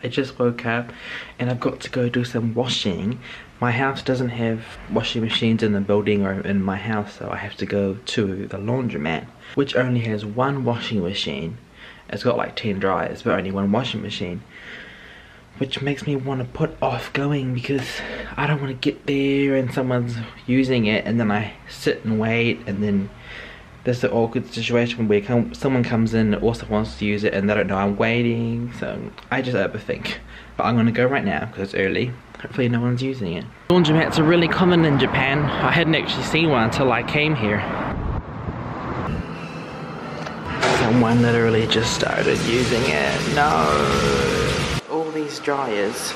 I just woke up and I've got to go do some washing. My house doesn't have washing machines in the building or in my house, so I have to go to the laundromat, which only has one washing machine. It's got like 10 dryers, but only one washing machine. Which makes me want to put off going because I don't want to get there and someone's using it and then I sit and wait, and then there's an awkward situation where someone comes in and also wants to use it and they don't know I'm waiting. So I just overthink. But I'm going to go right now because it's early. Hopefully no one's using it. Laundromats are really common in Japan. I hadn't actually seen one until I came here. Someone literally just started using it. No. All these dryers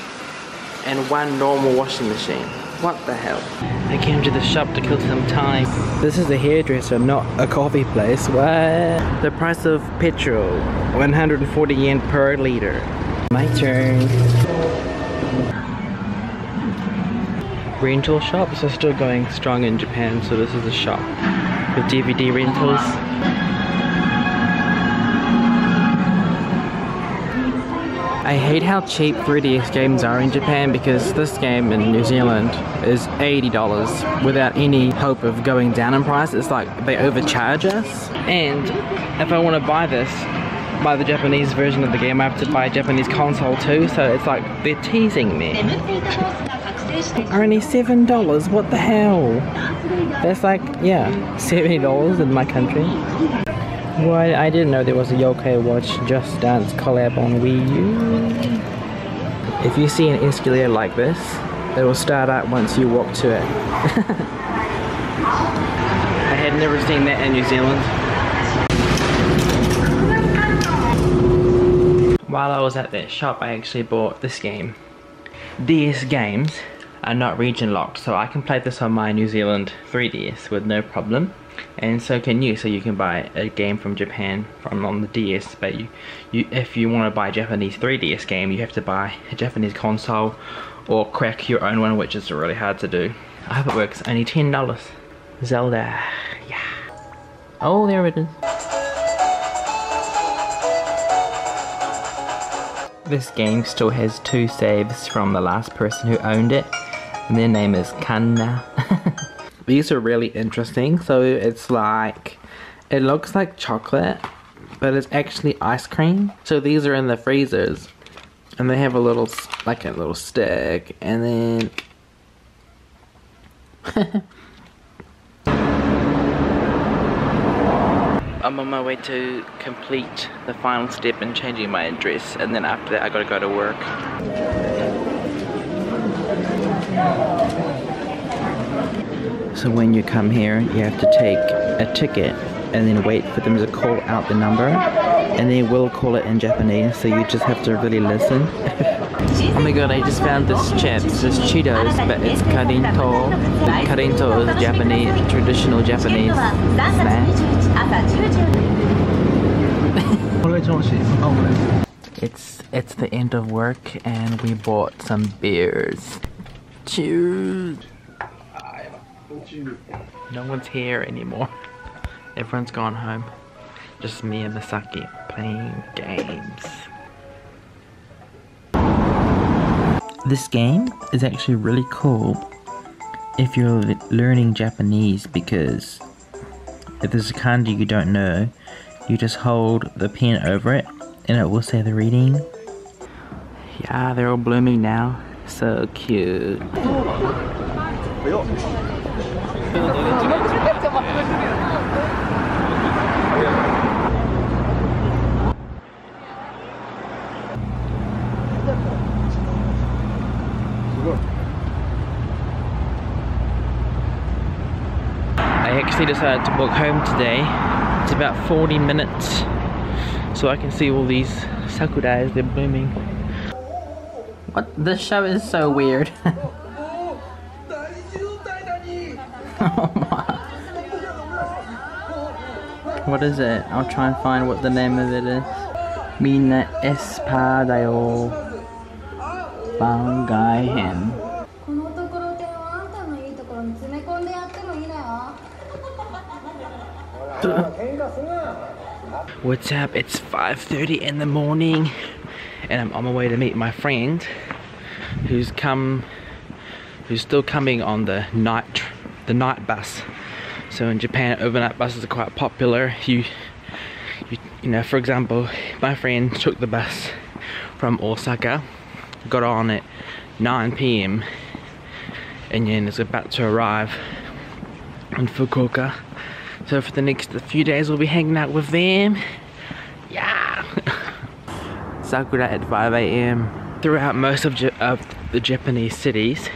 and one normal washing machine. What the hell? I came to the shop to kill some time. This is a hairdresser, not a coffee place. What? The price of petrol, 140 yen per liter. My turn. Rental shops are still going strong in Japan, so this is a shop with DVD rentals. I hate how cheap 3DS games are in Japan because this game in New Zealand is $80 without any hope of going down in price. It's like they overcharge us. And if I want to buy the Japanese version of the game, I have to buy a Japanese console too, so it's like they're teasing me. Only $7, what the hell? That's like, yeah, $70 in my country. Well, I didn't know there was a Yokai Watch Just Dance collab on Wii U. If you see an escalator like this, it will start up once you walk to it. I had never seen that in New Zealand. While I was at that shop, I actually bought this game. DS games are not region locked, so I can play this on my New Zealand 3DS with no problem. And so can you, so you can buy a game from Japan on the DS, but if you want to buy a Japanese 3DS game, you have to buy a Japanese console or crack your own one, which is really hard to do. I hope it works. Only $10. Zelda, yeah. Oh, there it is. This game still has 2 saves from the last person who owned it, and their name is Kanna. These are really interesting. So it's like, it looks like chocolate, but it's actually ice cream. So these are in the freezers, and they have a little, like a little stick, and then I'm on my way to complete the final step in changing my address, and then after that I gotta go to work. So when you come here, you have to take a ticket and then wait for them to call out the number, and they will call it in Japanese, so you just have to really listen. Oh my god, I just found this chips, this Cheetos, but it's karinto. Karinto is Japanese, traditional Japanese snack. It's the end of work and we bought some beers. Cheers! No one's here anymore. Everyone's gone home. Just me and Misaki playing games. This game is actually really cool if you're learning Japanese, because if there's a kanji you don't know, you just hold the pen over it and it will say the reading. Yeah, they're all blooming now. So cute. I actually decided to walk home today. It's about 40 minutes, so I can see all these sakura as they're blooming. What? This show is so weird. Oh my. What is it? I'll try and find what the name of it is. Minna Espadayo Bangai Hen. What's up? It's 5:30 in the morning and I'm on my way to meet my friend who's still coming on the night bus. So in Japan, overnight buses are quite popular. You know, for example, my friend took the bus from Osaka, got on at 9 PM, and then is about to arrive in Fukuoka. So for the next few days we'll be hanging out with them. Yeah! Sakura at 5 AM. Throughout most of the Japanese cities,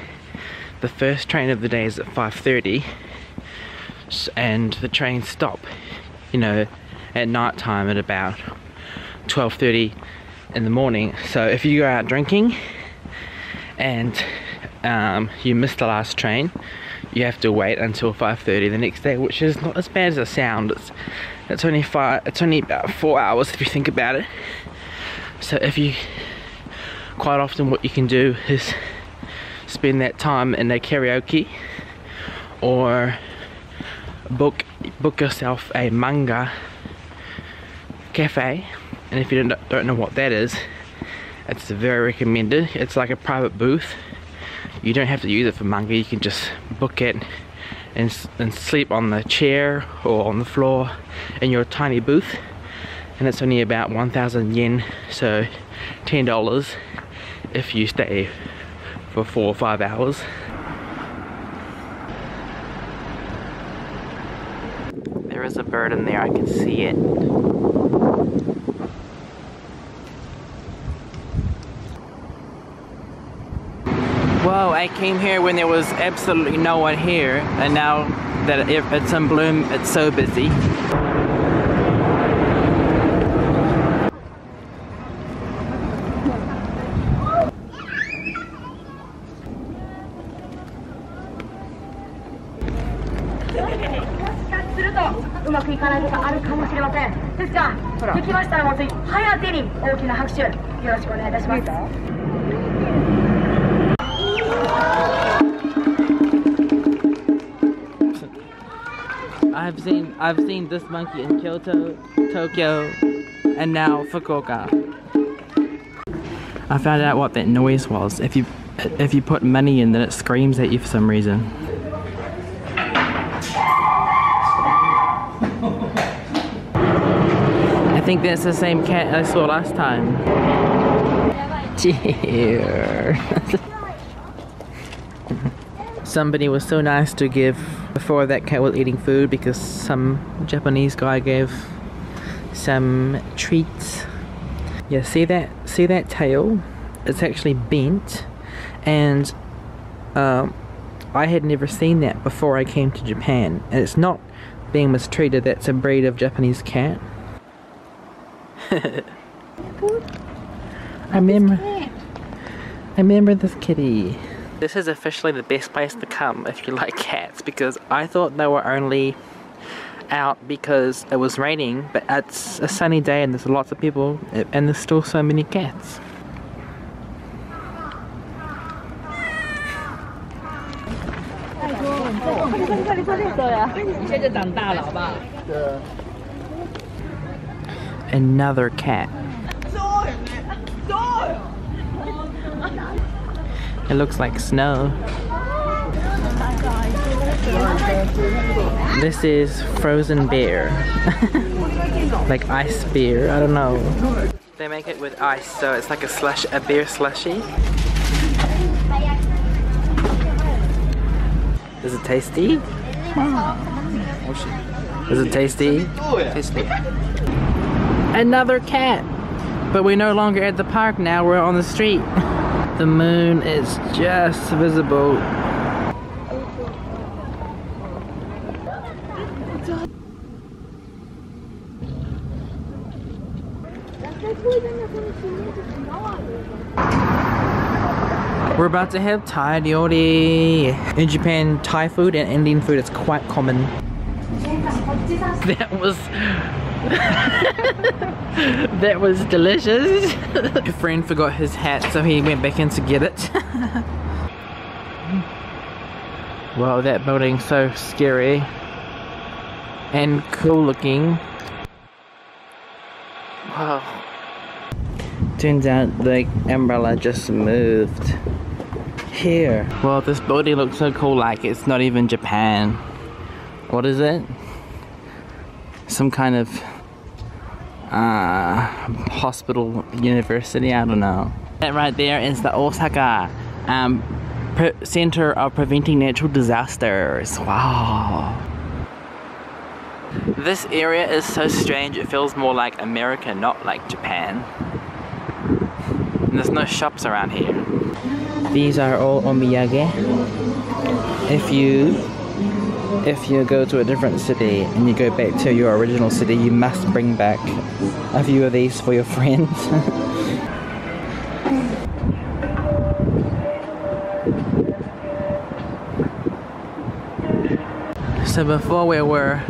the first train of the day is at 5:30, and the trains stop, you know, at night time at about 12:30 in the morning. So if you go out drinking and you miss the last train, you have to wait until 5:30 the next day, which is not as bad as it sounds. It's only about 4 hours if you think about it. So quite often what you can do is spend that time in a karaoke, or book yourself a manga cafe. And if you don't know what that is, it's very recommended. It's like a private booth. You don't have to use it for manga, you can just book it and sleep on the chair or on the floor in your tiny booth, and it's only about 1,000 yen, so $10 if you stay for 4 or 5 hours. There is a bird in there, I can see it. Whoa, I came here when there was absolutely no one here, and now that it's in bloom, it's so busy. I've seen this monkey in Kyoto, Tokyo, and now Fukuoka. I found out what that noise was. If you put money in, then it screams at you for some reason. I think that's the same cat I saw last time. Cheers. Somebody was so nice to give before that cat was eating food, because some Japanese guy gave some treats. Yeah, see that tail? It's actually bent, and I had never seen that before I came to Japan. And it's not being mistreated, that's a breed of Japanese cat. I remember this kitty. This is officially the best place to come if you like cats, because I thought they were only out because it was raining, but it's a sunny day and there's lots of people and there's still so many cats. Another cat. It looks like snow. This is frozen beer. Like ice beer, I don't know. They make it with ice, so it's like a beer slushy. Is it tasty? Is it tasty? Tasty. Another cat! But we're no longer at the park now, we're on the street. The moon is just visible. We're about to have Thai ryori. In Japan, Thai food and Indian food is quite common. That was that was delicious. A friend forgot his hat, so he went back in to get it. Wow, that building's so scary and cool looking. Wow. Turns out the umbrella just moved here. Well, this building looks so cool, like it's not even Japan. What is it? Some kind of hospital, university, I don't know. That right there is the Osaka Center of Preventing Natural Disasters. Wow. This area is so strange, it feels more like America, not like Japan. And there's no shops around here. These are all omiyage. If you go to a different city and you go back to your original city, you must bring back a few of these for your friends. So before we were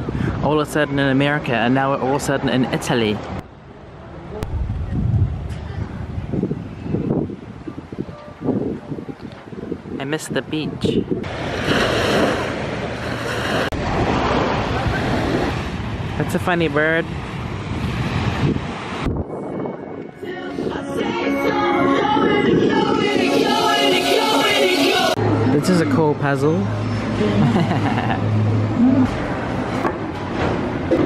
all of a sudden in America, and now we're all of a sudden in Italy. I miss the beach. That's a funny bird. This is a cool puzzle.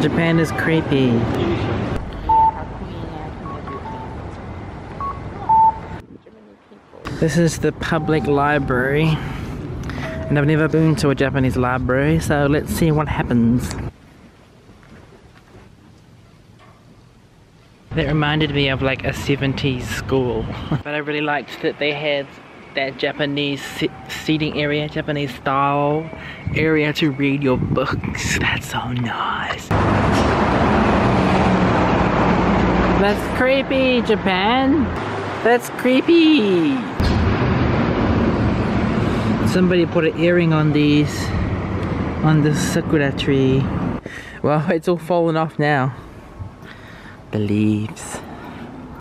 Japan is creepy. This is the public library, and I've never been to a Japanese library, so let's see what happens. That reminded me of like a 70s school. But I really liked that they had that Japanese seating area, Japanese style area to read your books. That's so nice. That's creepy, Japan. That's creepy. Somebody put an earring on these, on the Sakura tree. Well, it's all fallen off now. The leaves.